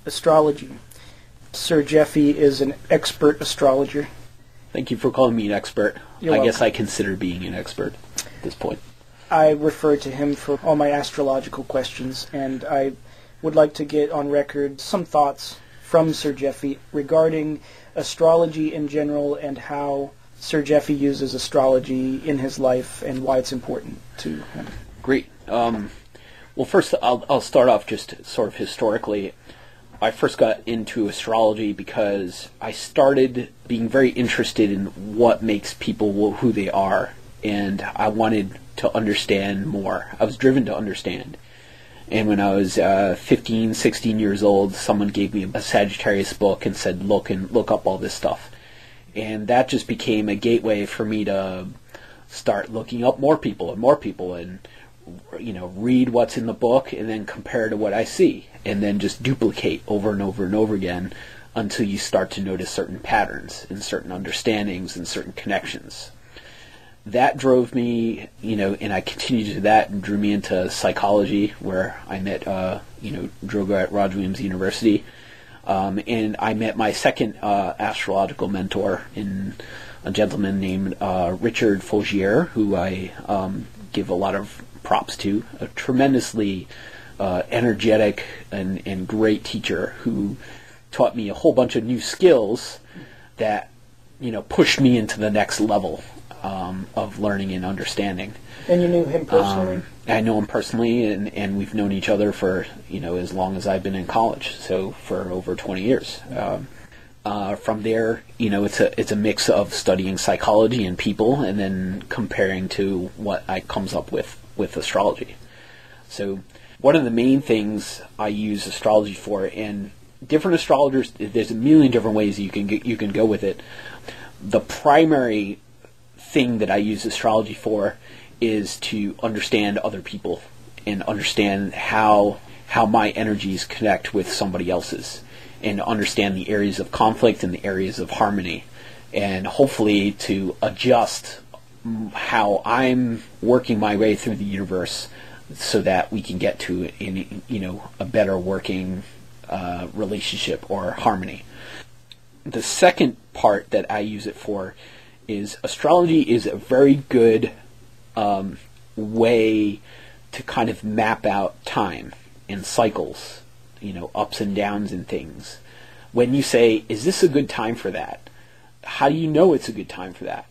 astrology. Sir Jeffy is an expert astrologer. Thank you for calling me an expert. You're I welcome. guess I consider being an expert at this point. I refer to him for all my astrological questions, and I would like to get on record some thoughts from Sir Jeffy regarding astrology in general and how Sir Jeffy uses astrology in his life and why it's important to him. Great. Well, first, I'll start off just sort of historically. I first got into astrology because I started being very interested in what makes people who they are, and I wanted to understand more. I was driven to understand. And when I was 15, 16 years old, someone gave me a Sagittarius book and said, look up all this stuff. And that just became a gateway for me to start looking up more people and read what's in the book and then compare to what I see and then just duplicate over and over and over again until you start to notice certain patterns and certain understandings and certain connections. That drove me, and I continued to do that and drew me into psychology, where I met, Drogo at Roger Williams University. And I met my second astrological mentor in a gentleman named Richard Faugier, who I give a lot of props to, a tremendously energetic and great teacher who taught me a whole bunch of new skills that, pushed me into the next level of learning and understanding. And you knew him personally? I know him personally, and we've known each other for, as long as I've been in college, so for over 20 years. From there, it's a mix of studying psychology and people and then comparing to what comes up with astrology. So one of the main things I use astrology for, and different astrologers, there's a million different ways you can go with it. The primary thing that I use astrology for is to understand other people and understand how my energies connect with somebody else's, and understand the areas of conflict and the areas of harmony, and hopefully to adjust how I'm working my way through the universe so that we can get to a better working relationship or harmony. The second part that I use it for is astrology is a very good way to kind of map out time and cycles, ups and downs and things. When you say, is this a good time for that? How do you know it's a good time for that?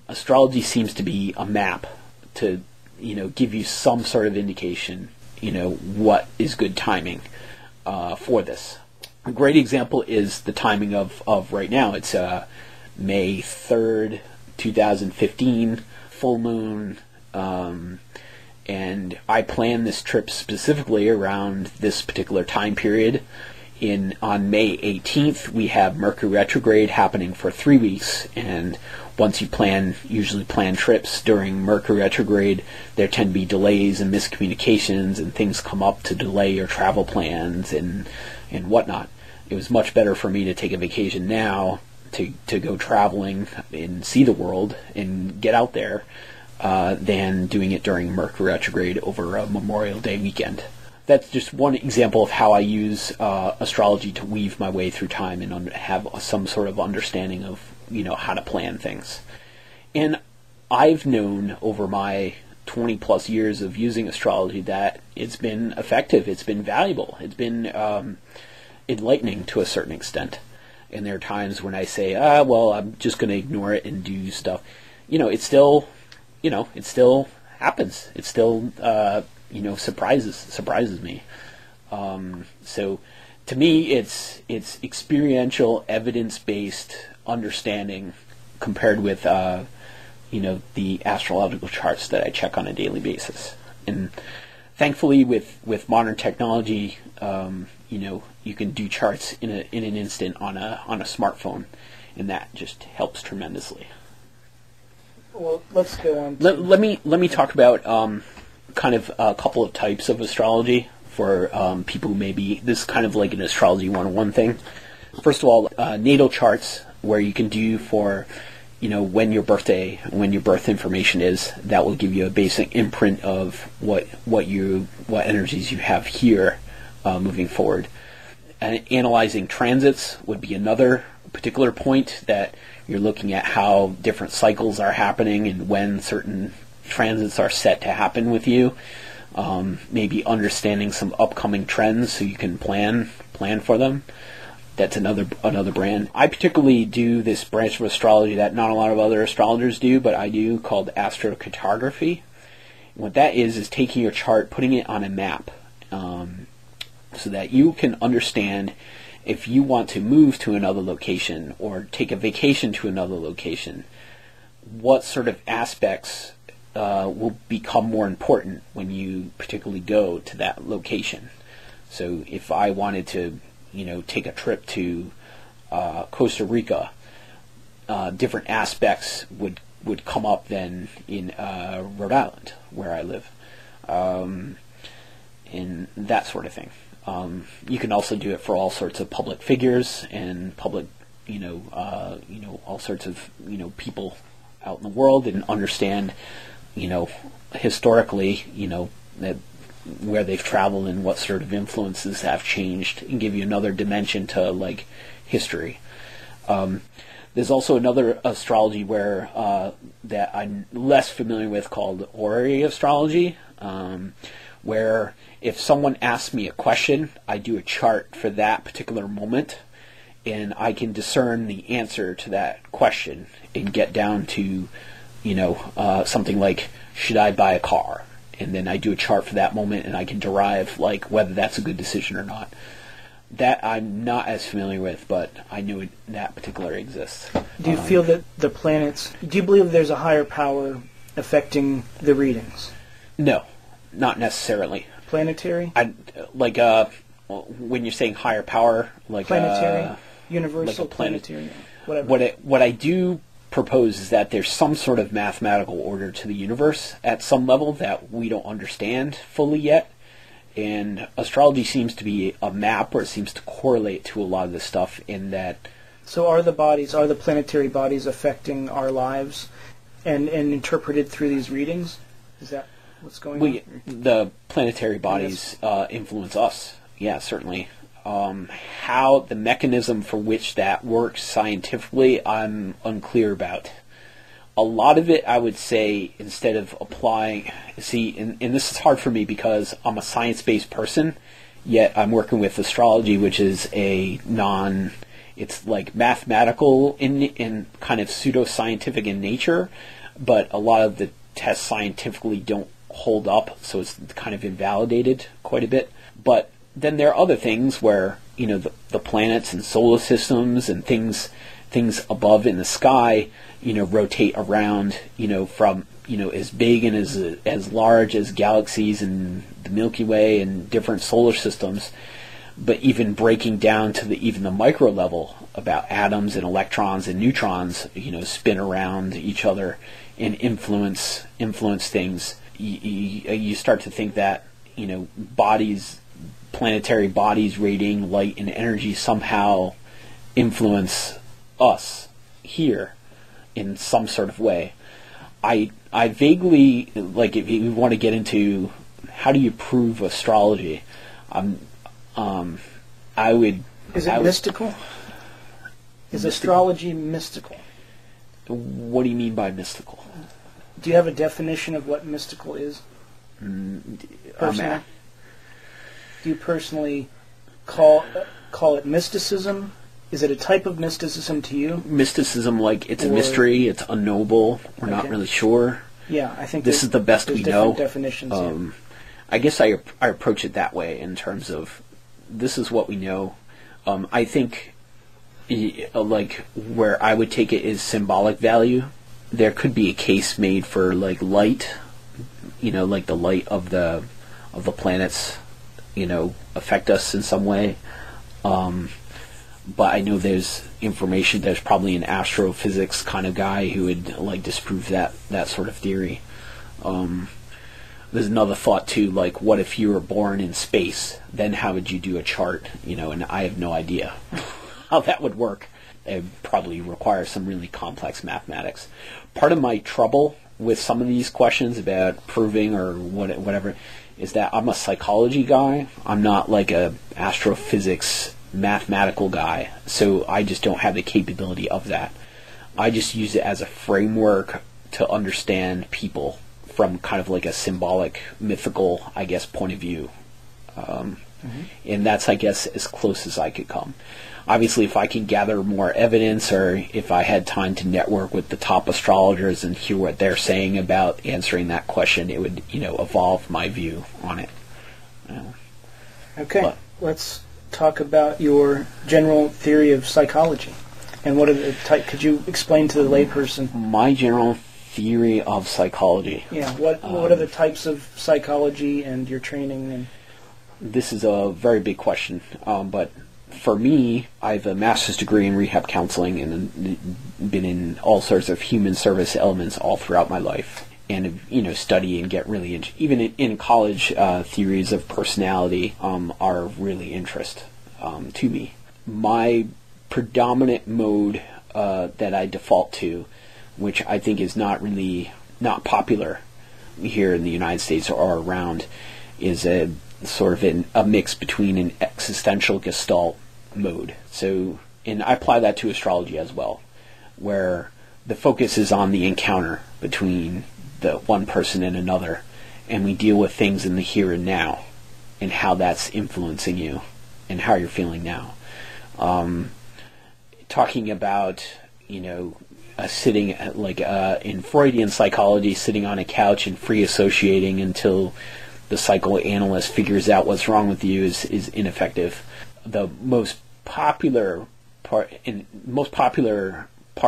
Astrology seems to be a map to, give you some sort of indication, what is good timing for this. A great example is the timing of right now. It's May 3rd, 2015, full moon, and I planned this trip specifically around this particular time period. On May 18th, we have Mercury retrograde happening for 3 weeks, and once you usually plan trips during Mercury retrograde, there tend to be delays and miscommunications, and things come up to delay your travel plans and whatnot. It was much better for me to take a vacation now to go traveling and see the world and get out there than doing it during Mercury retrograde over a Memorial Day weekend. That's just one example of how I use astrology to weave my way through time and have some sort of understanding of how to plan things. And I've known over my 20 plus years of using astrology that it's been effective, it's been valuable, it's been enlightening to a certain extent. And there are times when I say, I'm just going to ignore it and do stuff. It still happens. It still, surprises me. So to me, it's experiential, evidence-based understanding compared with, the astrological charts that I check on a daily basis. And thankfully, with modern technology, you can do charts in an instant on a smartphone, and that just helps tremendously. Well, let's go on. Let me talk about kind of a couple of types of astrology for people who maybe this is kind of like an astrology 101 thing. First of all, natal charts, where you can do for when your birth information is. That will give you a basic imprint of what energies you have here moving forward. analyzing transits would be another particular point, that you're looking at how different cycles are happening and when certain transits are set to happen with you. Maybe understanding some upcoming trends so you can plan for them. That's another brand. I particularly do this branch of astrology that not a lot of other astrologers do, but I do, called astrocartography. What that is taking your chart, putting it on a map, so that you can understand if you want to move to another location or take a vacation to another location, what sort of aspects will become more important when you particularly go to that location. So if I wanted to, take a trip to Costa Rica, different aspects would come up than in Rhode Island, where I live, and that sort of thing. You can also do it for all sorts of public figures and public, all sorts of people out in the world, and understand, historically, that where they've traveled and what sort of influences have changed, and give you another dimension to like history. There's also another astrology where that I'm less familiar with, called horary astrology, where if someone asks me a question, I do a chart for that particular moment, and I can discern the answer to that question and get down to, something like, should I buy a car? And then I do a chart for that moment, and I can derive like whether that's a good decision or not. That I'm not as familiar with, but I know that particular exists. Do you feel that the planets... Do you believe there's a higher power affecting the readings? No, not necessarily. Planetary? When you're saying higher power, like... Planetary? Universal, like planetary, whatever. What I do propose is that there's some sort of mathematical order to the universe at some level that we don't understand fully yet. And astrology seems to be a map, or it seems to correlate to a lot of this stuff in that... So are the planetary bodies affecting our lives and interpreted through these readings? Is that what's going on? The planetary bodies influence us, yeah, certainly. How the mechanism for which that works scientifically, I'm unclear about. A lot of it, I would say, instead of applying... See, and this is hard for me because I'm a science-based person, yet I'm working with astrology, which is it's like mathematical in kind of pseudo-scientific in nature, but a lot of the tests scientifically don't hold up, so it's kind of invalidated quite a bit. But then there are other things where, the planets and solar systems and things above in the sky, rotate around, from, as big and as large as galaxies and the Milky Way and different solar systems, but even breaking down to even the micro level about atoms and electrons and neutrons, spin around each other and influence things. You start to think that, planetary bodies radiating light and energy somehow influence us here in some sort of way. I vaguely, like, if you want to get into how do you prove astrology, I would... Is it mystical? Is astrology mystical? What do you mean by mystical? Do you have a definition of what mystical is? Personally? Do you personally call it mysticism? Is it a type of mysticism to you? Mysticism, like it's a mystery, it's unknowable, we're not really sure. Yeah, I think this is the best we know. Definitions. I guess I approach it that way in terms of this is what we know. I think like where I would take it is symbolic value. There could be a case made for like light, like the light of the planets, affect us in some way. But I know there's information, there's probably an astrophysics kind of guy who would like disprove that sort of theory. There's another thought too, like what if you were born in space? Then how would you do a chart? And I have no idea how that would work. It would probably require some really complex mathematics. Part of my trouble with some of these questions about proving or whatever is that I'm a psychology guy. I'm not like a astrophysics mathematical guy, so I just don't have the capability of that. I just use it as a framework to understand people from kind of like a symbolic, mythical, I guess, point of view. And that's, I guess, as close as I could come. Obviously, if I can gather more evidence, or if I had time to network with the top astrologers and hear what they're saying about answering that question, it would, evolve my view on it. Okay, let's talk about your general theory of psychology. And what are the could you explain to the layperson? My general theory of psychology. Yeah, what are the types of psychology and your training? And this is a very big question, but for me, I have a master's degree in rehab counseling and been in all sorts of human service elements all throughout my life. And, study and get really into, even in college, theories of personality are really interest to me. My predominant mode that I default to, which I think is not popular here in the United States or around, is a sort of a mix between an existential Gestalt mode. So, and I apply that to astrology as well, where the focus is on the encounter between the one person and another, and we deal with things in the here and now, and how that's influencing you, and how you're feeling now. Talking about, sitting in Freudian psychology, sitting on a couch and free associating until the psychoanalyst figures out what's wrong with you is ineffective. The most popular part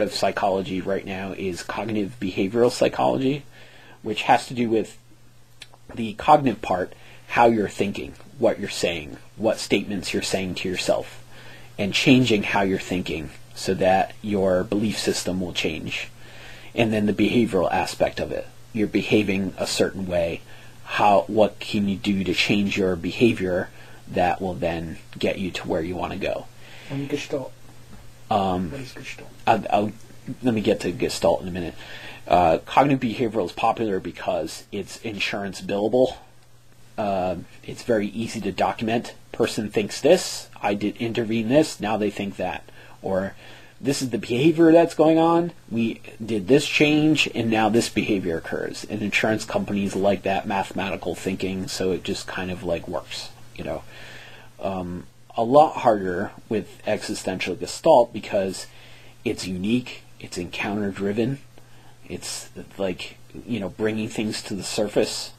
of psychology right now is cognitive behavioral psychology, which has to do with the cognitive part, how you're thinking, what you're saying, what statements you're saying to yourself, and changing how you're thinking so that your belief system will change. And then the behavioral aspect of it. You're behaving a certain way. What can you do to change your behavior that will then get you to where you want to go? And Gestalt. What is Gestalt? Let me get to Gestalt in a minute. Cognitive behavioral is popular because it's insurance billable. It's very easy to document. Person thinks this, I did intervene this, now they think that. Or this is the behavior that's going on, we did this change, and now this behavior occurs. And insurance companies like that mathematical thinking, so it just kind of works, A lot harder with existential Gestalt because it's unique, it's encounter driven, it's bringing things to the surface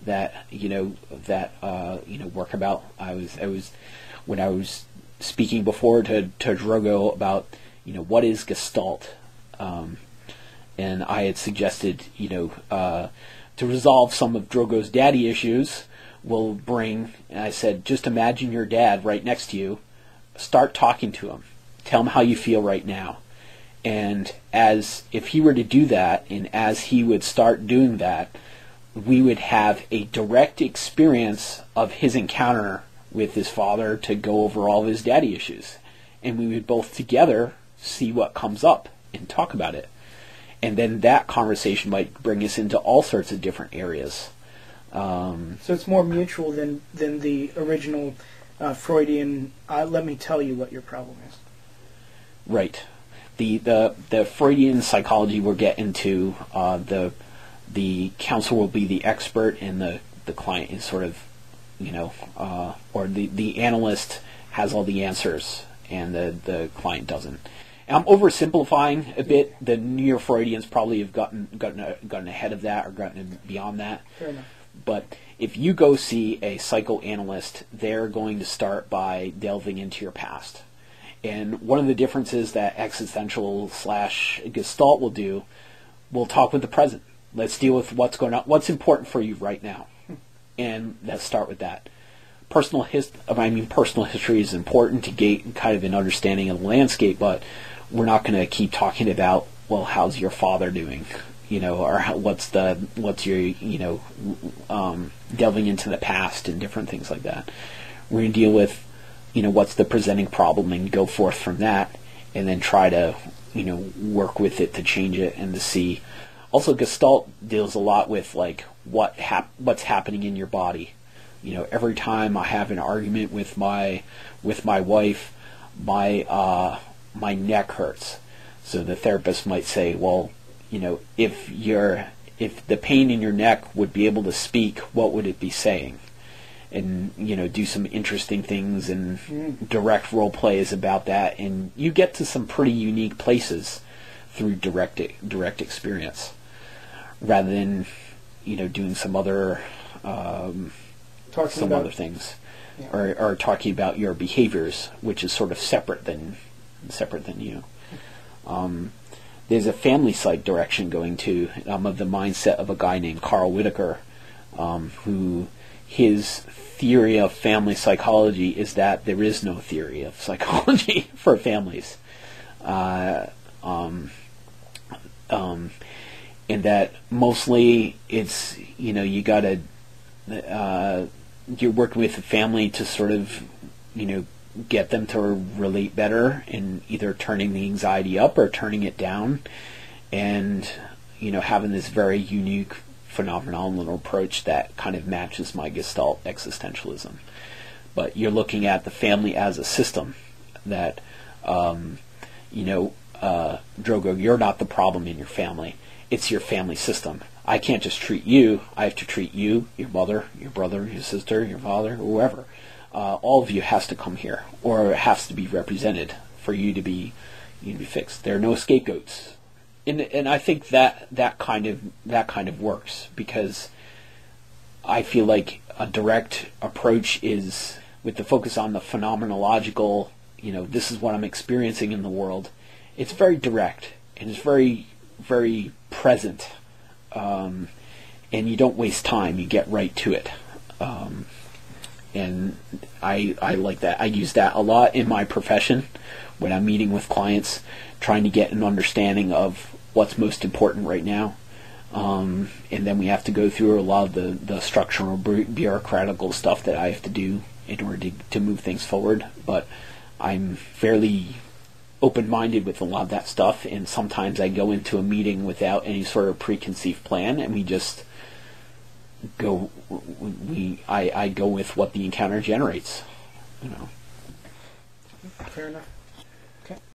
that work about. I was when I was speaking before to Drogo about what is Gestalt, and I had suggested to resolve some of Drogo's daddy issues, and I said, just imagine your dad right next to you, start talking to him, tell him how you feel right now, and if he were to do that, and as he would start doing that, we would have a direct experience of his encounter with his father to go over all of his daddy issues. And we would both together see what comes up and talk about it. And then that conversation might bring us into all sorts of different areas. So it's more mutual than the original Freudian, let me tell you what your problem is. Right. The Freudian psychology we'll get into, the counselor will be the expert and the client is sort of, or the analyst has all the answers and the client doesn't. And I'm oversimplifying a bit. The Neo-Freudians probably have gotten ahead of that or gotten beyond that. Fair enough. But if you go see a psychoanalyst, they're going to start by delving into your past. And one of the differences that existential/Gestalt will do, we'll talk with the present. Let's deal with what's going on. What's important for you right now? And let's start with that. Personal history is important to gain kind of an understanding of the landscape, but we're not going to keep talking about, well, how's your father doing? Or what's your, delving into the past and different things like that. We're going to deal with, what's the presenting problem and go forth from that, and then try to, work with it to change it and to see. Also, Gestalt deals a lot with what's happening in your body. Every time I have an argument with my wife, my neck hurts. So the therapist might say, well, if the pain in your neck would be able to speak, what would it be saying? And do some interesting things and direct role plays about that, and you get to some pretty unique places through direct experience, rather than doing some other other things, or talking about your behaviors, which is sort of separate than you. There's a family psych direction going to. I'm of the mindset of a guy named Carl Whitaker, who his theory of family psychology is that there is no theory of psychology for families, and that mostly it's you gotta you're working with the family to sort of get them to relate better, and either turning the anxiety up or turning it down, and having this very unique phenomenal approach that kind of matches my Gestalt existentialism. But you're looking at the family as a system that Drogo, you're not the problem in your family, it's your family system. I can't just treat you, I have to treat you, your mother, your brother, your sister, your father, whoever. All of you has to come here, or it has to be represented for you to be fixed. There are no scapegoats, and I think that kind of works, because I feel like a direct approach is with the focus on the phenomenological. This is what I'm experiencing in the world. It's very direct, and it's very, very present, and you don't waste time. You get right to it. And I like that. I use that a lot in my profession when I'm meeting with clients, trying to get an understanding of what's most important right now. And then we have to go through a lot of the structural, bureaucratical stuff that I have to do in order to move things forward. But I'm fairly open-minded with a lot of that stuff, and sometimes I go into a meeting without any sort of preconceived plan, and we just I go with what the encounter generates. Fair enough.